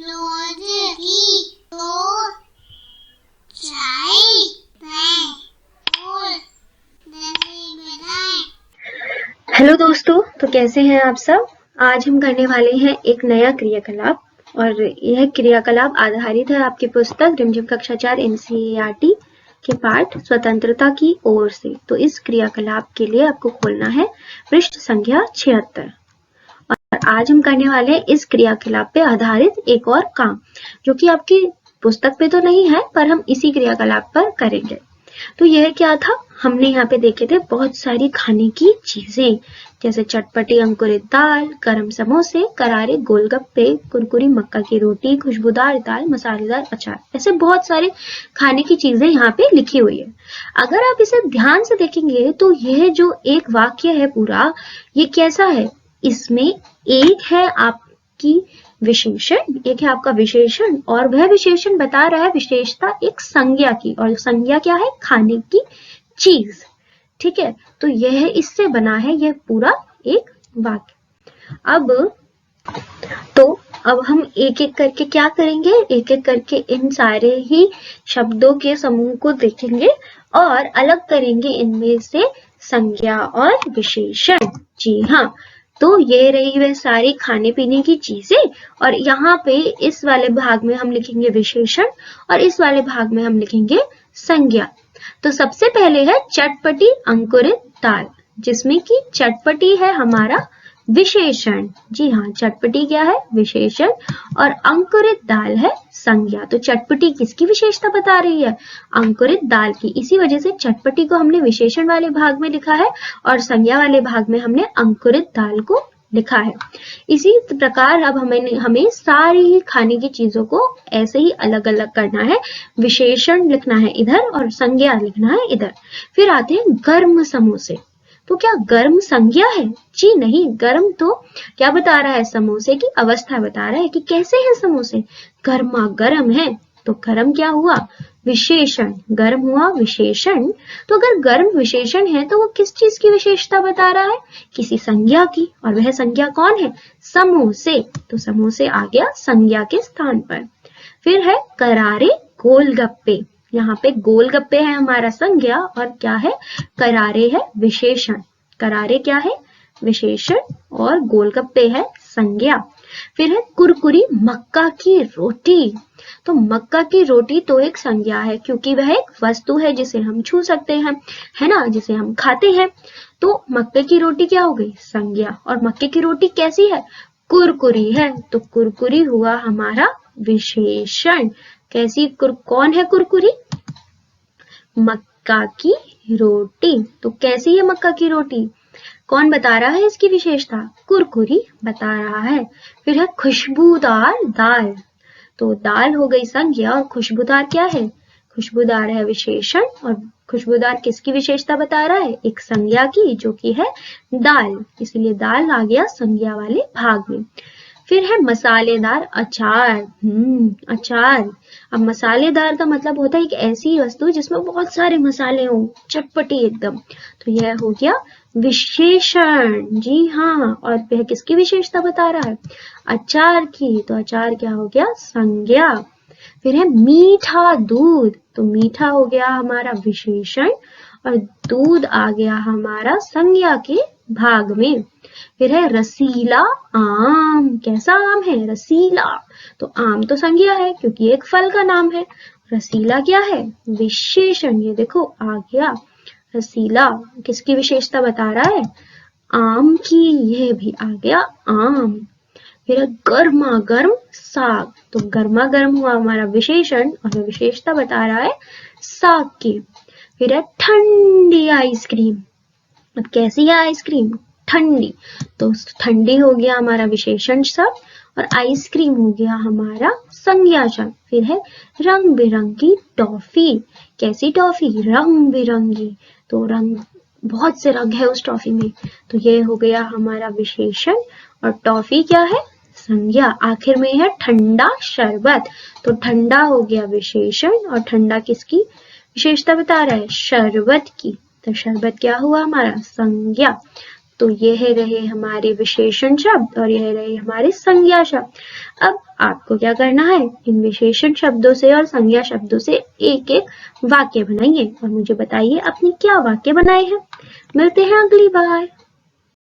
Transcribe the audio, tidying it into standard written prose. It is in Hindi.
रोज की दो चाय मैं और दही बनाए। हेलो दोस्तों, तो कैसे हैं आप सब। आज हम करने वाले हैं एक नया क्रियाकलाप और यह क्रियाकलाप आधारित है आपकी पुस्तक रिमझिम कक्षा 4 एनसीईआरटी के पाठ स्वतंत्रता की ओर से। तो इस क्रियाकलाप के लिए आपको खोलना है पृष्ठ संख्या 76 और आज हम करने वाले हैं इस क्रियाकलाप पे आधारित एक और काम, जो कि आपकी पुस्तक पे तो नहीं है पर हम इसी क्रियाकलाप पर करेंगे। तो यह क्या था, हमने यहाँ पे देखे थे बहुत सारी खाने की चीजें, जैसे चटपटी अंकुरित दाल, गरम समोसे, करारे गोलगप्पे, कुरकुरी मक्का की रोटी, खुशबूदार दाल, मसालेदार अचार। ऐसे बहुत सारे खाने की चीजें यहाँ पे लिखी हुई है। अगर आप इसे ध्यान से देखेंगे तो यह जो एक वाक्य है पूरा, ये कैसा है, इसमें एक है आपकी विशेषण, एक है आपका विशेषण और वह विशेषण बता रहा है विशेषता एक संज्ञा की, और संज्ञा क्या है, खाने की चीज। ठीक है, तो यह इससे बना है यह पूरा एक वाक्य। अब हम एक एक करके क्या करेंगे, एक एक करके इन सारे ही शब्दों के समूह को देखेंगे और अलग करेंगे इनमें से संज्ञा और विशेषण। जी हाँ, तो ये रही वह सारी खाने पीने की चीजें और यहाँ पे इस वाले भाग में हम लिखेंगे विशेषण और इस वाले भाग में हम लिखेंगे संज्ञा। तो सबसे पहले है चटपटी अंकुरित दाल, जिसमें कि चटपटी है हमारा विशेषण। जी हाँ, चटपटी क्या है, विशेषण, और अंकुरित दाल है संज्ञा। तो चटपटी किसकी विशेषता बता रही है, अंकुरित दाल की। इसी वजह से चटपटी को हमने विशेषण वाले भाग में लिखा है और संज्ञा वाले भाग में हमने अंकुरित दाल को लिखा है। इसी प्रकार अब हमें सारी ही खाने की चीजों को ऐसे ही अलग अलग करना है। विशेषण लिखना है इधर और संज्ञा लिखना है इधर। फिर आते हैं गर्म समोसे। तो क्या गर्म संज्ञा है? जी नहीं, गर्म तो क्या बता रहा है, समोसे की अवस्था बता रहा है कि कैसे है समोसे, गर्मा गर्म है। तो गर्म क्या हुआ, विशेषण, गर्म हुआ विशेषण। तो अगर गर्म विशेषण है तो वो किस चीज की विशेषता बता रहा है, किसी संज्ञा की, और वह संज्ञा कौन है, समोसे। तो समोसे आ गया संज्ञा के स्थान पर। फिर है करारे गोलगप्पे। यहाँ पे गोलगप्पे है हमारा संज्ञा और क्या है, करारे है विशेषण। करारे क्या है, विशेषण, और गोलगप्पे है संज्ञा। फिर है कुरकुरी मक्का की रोटी। तो मक्का की रोटी तो एक संज्ञा है क्योंकि वह एक वस्तु है जिसे हम छू सकते हैं, है ना, जिसे हम खाते हैं। तो मक्के की रोटी क्या हो गई, संज्ञा। और मक्के की रोटी कैसी है, कुरकुरी है। तो कुरकुरी हुआ हमारा विशेषण। कैसी कौन है कुरकुरी, मक्का की रोटी। तो कैसी है मक्का की रोटी, कौन बता रहा है इसकी विशेषता, कुरकुरी बता रहा है। फिर है खुशबूदार दाल। तो दाल हो गई संज्ञा और खुशबूदार क्या है, खुशबूदार है विशेषण, और खुशबूदार किसकी विशेषता बता रहा है, एक संज्ञा की, जो कि है दाल। इसलिए दाल आ गया संज्ञा वाले भाग में। फिर है मसालेदार अचार। अचार, अब मसालेदार का मतलब होता है एक ऐसी वस्तु जिसमें बहुत सारे मसाले हों, चटपटी एकदम। तो यह हो गया विशेषण। जी हाँ, और वह किसकी विशेषता बता रहा है, अचार की। तो अचार क्या हो गया, संज्ञा। फिर है मीठा दूध। तो मीठा हो गया हमारा विशेषण और दूध आ गया हमारा संज्ञा के भाग में। फिर है रसीला आम। कैसा आम है, रसीला। तो आम तो संज्ञा है क्योंकि एक फल का नाम है। रसीला क्या है, विशेषण। ये देखो आ गया रसीला, किसकी विशेषता बता रहा है, आम की। यह भी आ गया आम। फिर गर्मा गर्म साग। तो गर्मा गर्म हुआ हमारा विशेषण और विशेषता बता रहा है साग की। फिर है ठंडी आइसक्रीम। अब कैसी है आइसक्रीम, ठंडी। तो ठंडी हो गया हमारा विशेषण शब्द और आइसक्रीम हो गया हमारा संज्ञा शब्द। फिर है रंग बिरंगी टॉफी। कैसी टॉफी, रंग बिरंगी। तो रंग, बहुत से रंग है उस टॉफी में। तो ये हो गया हमारा विशेषण और टॉफी क्या है, संज्ञा। आखिर में है ठंडा शरबत। तो ठंडा हो गया विशेषण और ठंडा किसकी विशेषता बता रहा है, शरबत की। तो शरबत क्या हुआ हमारा, संज्ञा। तो यह रहे हमारे विशेषण शब्द और यह रहे हमारे संज्ञा शब्द। अब आपको क्या करना है, इन विशेषण शब्दों से और संज्ञा शब्दों से एक एक वाक्य बनाइए और मुझे बताइए आपने क्या वाक्य बनाए हैं। मिलते हैं अगली बार।